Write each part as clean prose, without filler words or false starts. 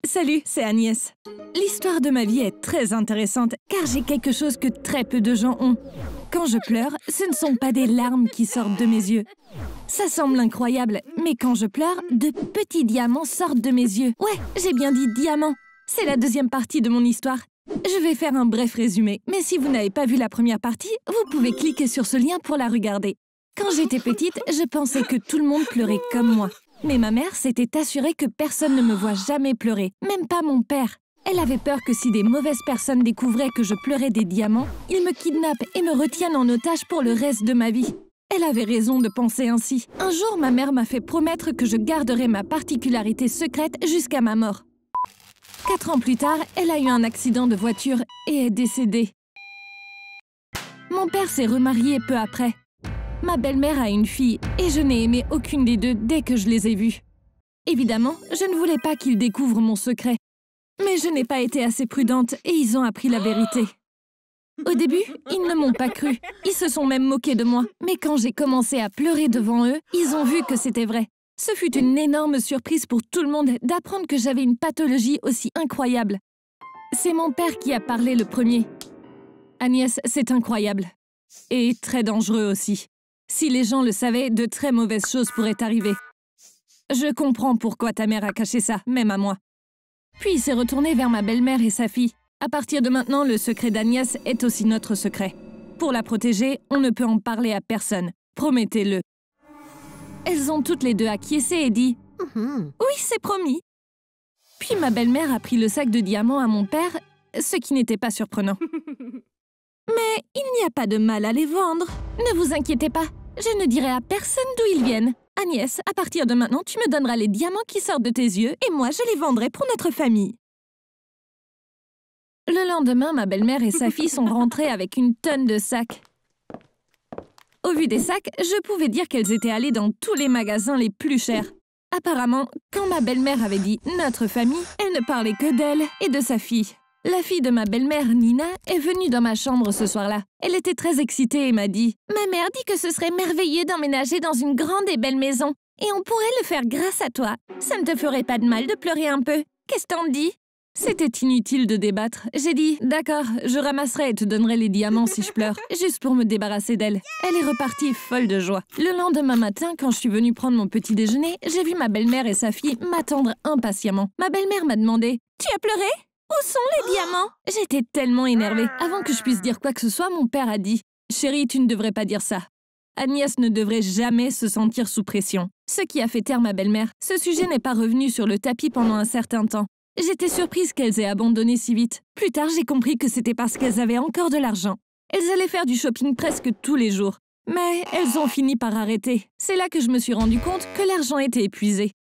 Salut, c'est Agnès. L'histoire de ma vie est très intéressante car j'ai quelque chose que très peu de gens ont. Quand je pleure, ce ne sont pas des larmes qui sortent de mes yeux. Ça semble incroyable, mais quand je pleure, de petits diamants sortent de mes yeux. Ouais, j'ai bien dit diamants. C'est la deuxième partie de mon histoire. Je vais faire un bref résumé, mais si vous n'avez pas vu la première partie, vous pouvez cliquer sur ce lien pour la regarder. Quand j'étais petite, je pensais que tout le monde pleurait comme moi. Mais ma mère s'était assurée que personne ne me voit jamais pleurer, même pas mon père. Elle avait peur que si des mauvaises personnes découvraient que je pleurais des diamants, ils me kidnappent et me retiennent en otage pour le reste de ma vie. Elle avait raison de penser ainsi. Un jour, ma mère m'a fait promettre que je garderais ma particularité secrète jusqu'à ma mort. 4 ans plus tard, elle a eu un accident de voiture et est décédée. Mon père s'est remarié peu après. Ma belle-mère a une fille et je n'ai aimé aucune des deux dès que je les ai vus. Évidemment, je ne voulais pas qu'ils découvrent mon secret. Mais je n'ai pas été assez prudente et ils ont appris la vérité. Au début, ils ne m'ont pas cru. Ils se sont même moqués de moi. Mais quand j'ai commencé à pleurer devant eux, ils ont vu que c'était vrai. Ce fut une énorme surprise pour tout le monde d'apprendre que j'avais une pathologie aussi incroyable. C'est mon père qui a parlé le premier. Agnès, c'est incroyable. Et très dangereux aussi. Si les gens le savaient, de très mauvaises choses pourraient arriver. Je comprends pourquoi ta mère a caché ça, même à moi. Puis il s'est retourné vers ma belle-mère et sa fille. À partir de maintenant, le secret d'Agnès est aussi notre secret. Pour la protéger, on ne peut en parler à personne. Promettez-le. Elles ont toutes les deux acquiescé et dit « Oui, c'est promis ». Puis ma belle-mère a pris le sac de diamants à mon père, ce qui n'était pas surprenant. Mais il n'y a pas de mal à les vendre. Ne vous inquiétez pas, je ne dirai à personne d'où ils viennent. Agnès, à partir de maintenant, tu me donneras les diamants qui sortent de tes yeux et moi, je les vendrai pour notre famille. Le lendemain, ma belle-mère et sa fille sont rentrées avec une tonne de sacs. Au vu des sacs, je pouvais dire qu'elles étaient allées dans tous les magasins les plus chers. Apparemment, quand ma belle-mère avait dit « notre famille », elle ne parlait que d'elle et de sa fille. La fille de ma belle-mère, Nina, est venue dans ma chambre ce soir-là. Elle était très excitée et m'a dit « Ma mère dit que ce serait merveilleux d'emménager dans une grande et belle maison. Et on pourrait le faire grâce à toi. Ça ne te ferait pas de mal de pleurer un peu. Qu'est-ce que t'en dis ?» C'était inutile de débattre. J'ai dit « D'accord, je ramasserai et te donnerai les diamants si je pleure, juste pour me débarrasser d'elle. » Elle est repartie folle de joie. Le lendemain matin, quand je suis venue prendre mon petit déjeuner, j'ai vu ma belle-mère et sa fille m'attendre impatiemment. Ma belle-mère m'a demandé « Tu as pleuré ? Où sont les diamants ?» J'étais tellement énervée. Avant que je puisse dire quoi que ce soit, mon père a dit « Chérie, tu ne devrais pas dire ça. Agnès ne devrait jamais se sentir sous pression. » Ce qui a fait taire ma belle-mère. Ce sujet n'est pas revenu sur le tapis pendant un certain temps. J'étais surprise qu'elles aient abandonné si vite. Plus tard, j'ai compris que c'était parce qu'elles avaient encore de l'argent. Elles allaient faire du shopping presque tous les jours. Mais elles ont fini par arrêter. C'est là que je me suis rendu compte que l'argent était épuisé.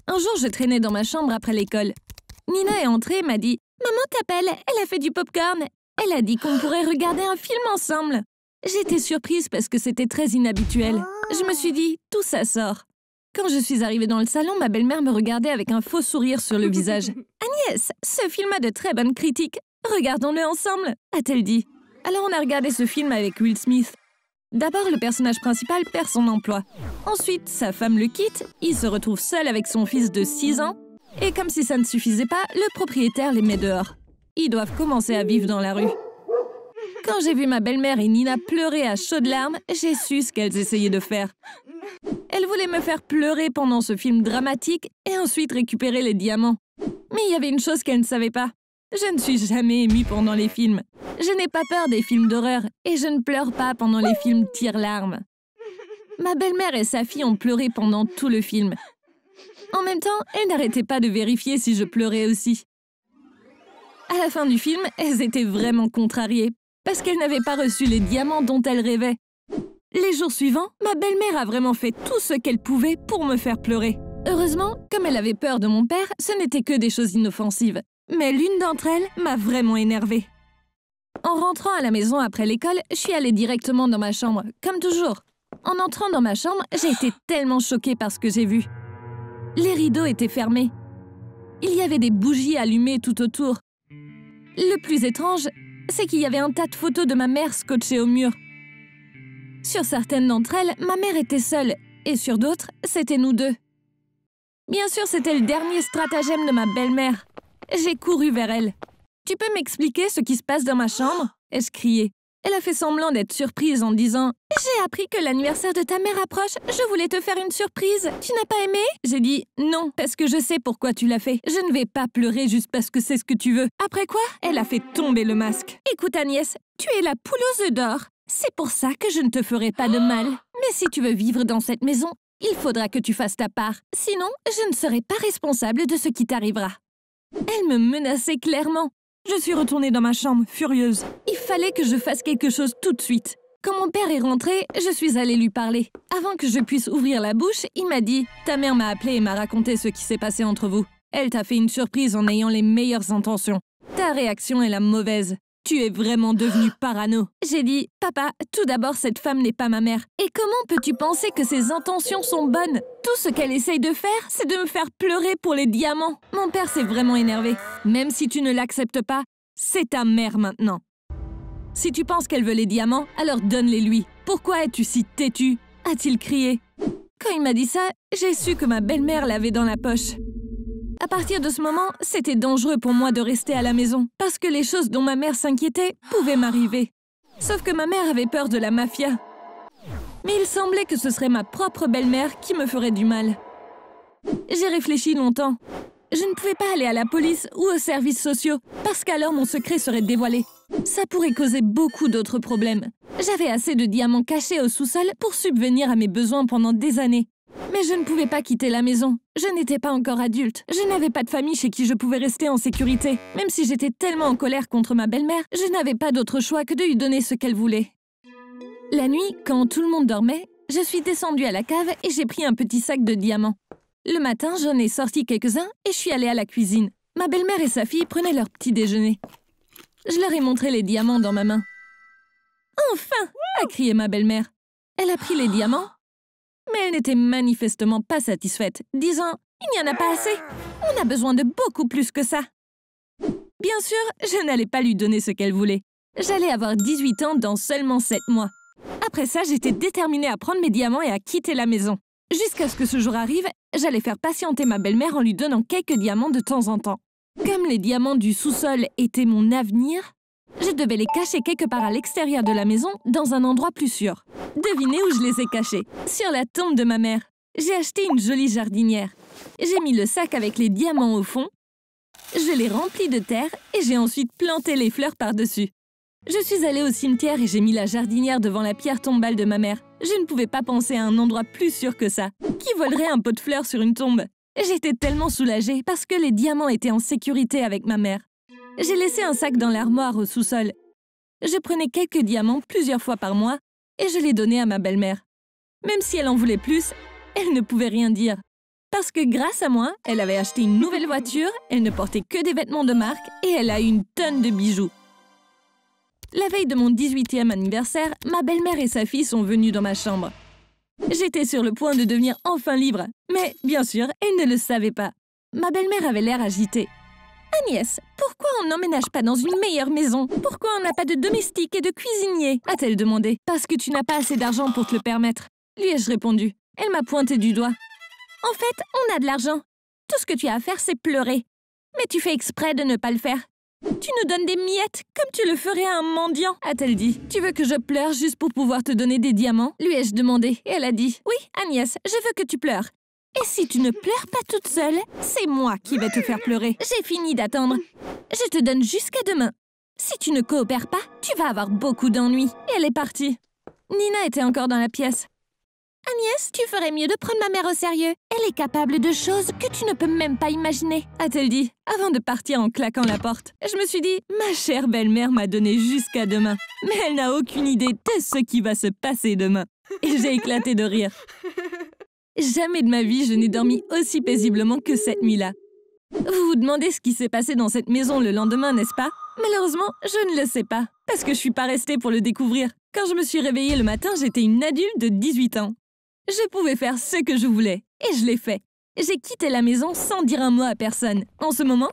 Un jour, je traînais dans ma chambre après l'école. Nina est entrée et m'a dit « Maman t'appelle, elle a fait du popcorn. Elle a dit qu'on pourrait regarder un film ensemble. » J'étais surprise parce que c'était très inhabituel. Je me suis dit « Tout ça sort. » Quand je suis arrivée dans le salon, ma belle-mère me regardait avec un faux sourire sur le visage. « Agnès, ce film a de très bonnes critiques. Regardons-le ensemble, » a-t-elle dit. Alors on a regardé ce film avec Will Smith. D'abord, le personnage principal perd son emploi. Ensuite, sa femme le quitte, il se retrouve seul avec son fils de 6 ans. Et comme si ça ne suffisait pas, le propriétaire les met dehors. Ils doivent commencer à vivre dans la rue. Quand j'ai vu ma belle-mère et Nina pleurer à chaudes larmes, j'ai su ce qu'elles essayaient de faire. Elles voulaient me faire pleurer pendant ce film dramatique et ensuite récupérer les diamants. Mais il y avait une chose qu'elles ne savaient pas. Je ne suis jamais émue pendant les films. Je n'ai pas peur des films d'horreur et je ne pleure pas pendant les films tire-larmes. Ma belle-mère et sa fille ont pleuré pendant tout le film. En même temps, elles n'arrêtaient pas de vérifier si je pleurais aussi. À la fin du film, elles étaient vraiment contrariées parce qu'elles n'avaient pas reçu les diamants dont elles rêvaient. Les jours suivants, ma belle-mère a vraiment fait tout ce qu'elle pouvait pour me faire pleurer. Heureusement, comme elle avait peur de mon père, ce n'était que des choses inoffensives. Mais l'une d'entre elles m'a vraiment énervée. En rentrant à la maison après l'école, je suis allée directement dans ma chambre, comme toujours. En entrant dans ma chambre, j'ai été tellement choquée par ce que j'ai vu. Les rideaux étaient fermés. Il y avait des bougies allumées tout autour. Le plus étrange, c'est qu'il y avait un tas de photos de ma mère scotchées au mur. Sur certaines d'entre elles, ma mère était seule, et sur d'autres, c'était nous deux. Bien sûr, c'était le dernier stratagème de ma belle-mère. J'ai couru vers elle. « Tu peux m'expliquer ce qui se passe dans ma chambre ?» ai-je crié. Elle a fait semblant d'être surprise en disant « J'ai appris que l'anniversaire de ta mère approche. Je voulais te faire une surprise. Tu n'as pas aimé ?» J'ai dit « Non, parce que je sais pourquoi tu l'as fait. Je ne vais pas pleurer juste parce que c'est ce que tu veux. » Après quoi, elle a fait tomber le masque. « Écoute Agnès, tu es la poule aux œufs d'or. C'est pour ça que je ne te ferai pas de mal. Mais si tu veux vivre dans cette maison, il faudra que tu fasses ta part. Sinon, je ne serai pas responsable de ce qui t'arrivera. » Elle me menaçait clairement. Je suis retournée dans ma chambre, furieuse. Il fallait que je fasse quelque chose tout de suite. Quand mon père est rentré, je suis allée lui parler. Avant que je puisse ouvrir la bouche, il m'a dit « Ta mère m'a appelé et m'a raconté ce qui s'est passé entre vous. Elle t'a fait une surprise en ayant les meilleures intentions. Ta réaction est la mauvaise. Tu es vraiment devenu parano. » J'ai dit « Papa, tout d'abord, cette femme n'est pas ma mère. Et comment peux-tu penser que ses intentions sont bonnes? Tout ce qu'elle essaye de faire, c'est de me faire pleurer pour les diamants. » Mon père s'est vraiment énervé. « Même si tu ne l'acceptes pas, c'est ta mère maintenant. Si tu penses qu'elle veut les diamants, alors donne-les-lui. Pourquoi es-tu si têtu ?» a-t-il crié. Quand il m'a dit ça, j'ai su que ma belle-mère l'avait dans la poche. À partir de ce moment, c'était dangereux pour moi de rester à la maison, parce que les choses dont ma mère s'inquiétait pouvaient m'arriver. Sauf que ma mère avait peur de la mafia. Mais il semblait que ce serait ma propre belle-mère qui me ferait du mal. J'ai réfléchi longtemps. Je ne pouvais pas aller à la police ou aux services sociaux, parce qu'alors mon secret serait dévoilé. Ça pourrait causer beaucoup d'autres problèmes. J'avais assez de diamants cachés au sous-sol pour subvenir à mes besoins pendant des années. Mais je ne pouvais pas quitter la maison. Je n'étais pas encore adulte. Je n'avais pas de famille chez qui je pouvais rester en sécurité. Même si j'étais tellement en colère contre ma belle-mère, je n'avais pas d'autre choix que de lui donner ce qu'elle voulait. La nuit, quand tout le monde dormait, je suis descendue à la cave et j'ai pris un petit sac de diamants. Le matin, j'en ai sorti quelques-uns et je suis allée à la cuisine. Ma belle-mère et sa fille prenaient leur petit déjeuner. Je leur ai montré les diamants dans ma main. « Enfin !» a crié ma belle-mère. Elle a pris les diamants, mais elle n'était manifestement pas satisfaite, disant « Il n'y en a pas assez. On a besoin de beaucoup plus que ça. » Bien sûr, je n'allais pas lui donner ce qu'elle voulait. J'allais avoir 18 ans dans seulement 7 mois. Après ça, j'étais déterminée à prendre mes diamants et à quitter la maison. Jusqu'à ce que ce jour arrive, j'allais faire patienter ma belle-mère en lui donnant quelques diamants de temps en temps. Comme les diamants du sous-sol étaient mon avenir, je devais les cacher quelque part à l'extérieur de la maison, dans un endroit plus sûr. Devinez où je les ai cachés? Sur la tombe de ma mère. J'ai acheté une jolie jardinière. J'ai mis le sac avec les diamants au fond, je l'ai rempli de terre et j'ai ensuite planté les fleurs par-dessus. Je suis allée au cimetière et j'ai mis la jardinière devant la pierre tombale de ma mère. Je ne pouvais pas penser à un endroit plus sûr que ça. Qui volerait un pot de fleurs sur une tombe? J'étais tellement soulagée parce que les diamants étaient en sécurité avec ma mère. J'ai laissé un sac dans l'armoire au sous-sol. Je prenais quelques diamants plusieurs fois par mois et je les donnais à ma belle-mère. Même si elle en voulait plus, elle ne pouvait rien dire. Parce que grâce à moi, elle avait acheté une nouvelle voiture, elle ne portait que des vêtements de marque et elle a eu une tonne de bijoux. La veille de mon 18e anniversaire, ma belle-mère et sa fille sont venues dans ma chambre. J'étais sur le point de devenir enfin libre, mais bien sûr, elles ne le savaient pas. Ma belle-mère avait l'air agitée. « Agnès, pourquoi on n'emménage pas dans une meilleure maison? Pourquoi on n'a pas de domestique et de cuisinier ?» a-t-elle demandé. « Parce que tu n'as pas assez d'argent pour te le permettre. » lui ai-je répondu. Elle m'a pointé du doigt. « En fait, on a de l'argent. Tout ce que tu as à faire, c'est pleurer. Mais tu fais exprès de ne pas le faire. Tu nous donnes des miettes comme tu le ferais à un mendiant, a-t-elle dit. Tu veux que je pleure juste pour pouvoir te donner des diamants? Lui ai-je demandé et elle a dit. Oui, Agnès, je veux que tu pleures. Et si tu ne pleures pas toute seule, c'est moi qui vais te faire pleurer. J'ai fini d'attendre. Je te donne jusqu'à demain. Si tu ne coopères pas, tu vas avoir beaucoup d'ennuis. Et elle est partie. Nina était encore dans la pièce. Agnès, tu ferais mieux de prendre ma mère au sérieux. Elle est capable de choses que tu ne peux même pas imaginer, a-t-elle dit, avant de partir en claquant la porte. Je me suis dit, ma chère belle-mère m'a donné jusqu'à demain. Mais elle n'a aucune idée de ce qui va se passer demain. Et j'ai éclaté de rire. Jamais de ma vie, je n'ai dormi aussi paisiblement que cette nuit-là. Vous vous demandez ce qui s'est passé dans cette maison le lendemain, n'est-ce pas? Malheureusement, je ne le sais pas, parce que je suis pas restée pour le découvrir. Quand je me suis réveillée le matin, j'étais une adulte de 18 ans. Je pouvais faire ce que je voulais, et je l'ai fait. J'ai quitté la maison sans dire un mot à personne. En ce moment,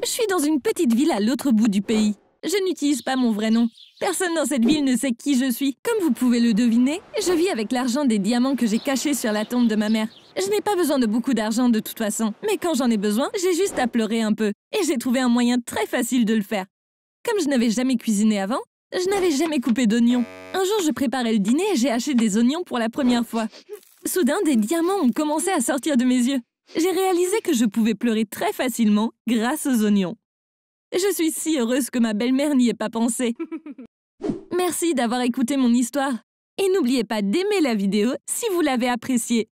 je suis dans une petite ville à l'autre bout du pays. je n'utilise pas mon vrai nom. Personne dans cette ville ne sait qui je suis. Comme vous pouvez le deviner, je vis avec l'argent des diamants que j'ai cachés sur la tombe de ma mère. Je n'ai pas besoin de beaucoup d'argent de toute façon, mais quand j'en ai besoin, j'ai juste à pleurer un peu. Et j'ai trouvé un moyen très facile de le faire. Comme je n'avais jamais cuisiné avant, je n'avais jamais coupé d'oignons. Un jour, je préparais le dîner et j'ai haché des oignons pour la première fois. Soudain, des diamants ont commencé à sortir de mes yeux. J'ai réalisé que je pouvais pleurer très facilement grâce aux oignons. Je suis si heureuse que ma belle-mère n'y ait pas pensé. Merci d'avoir écouté mon histoire. Et n'oubliez pas d'aimer la vidéo si vous l'avez appréciée.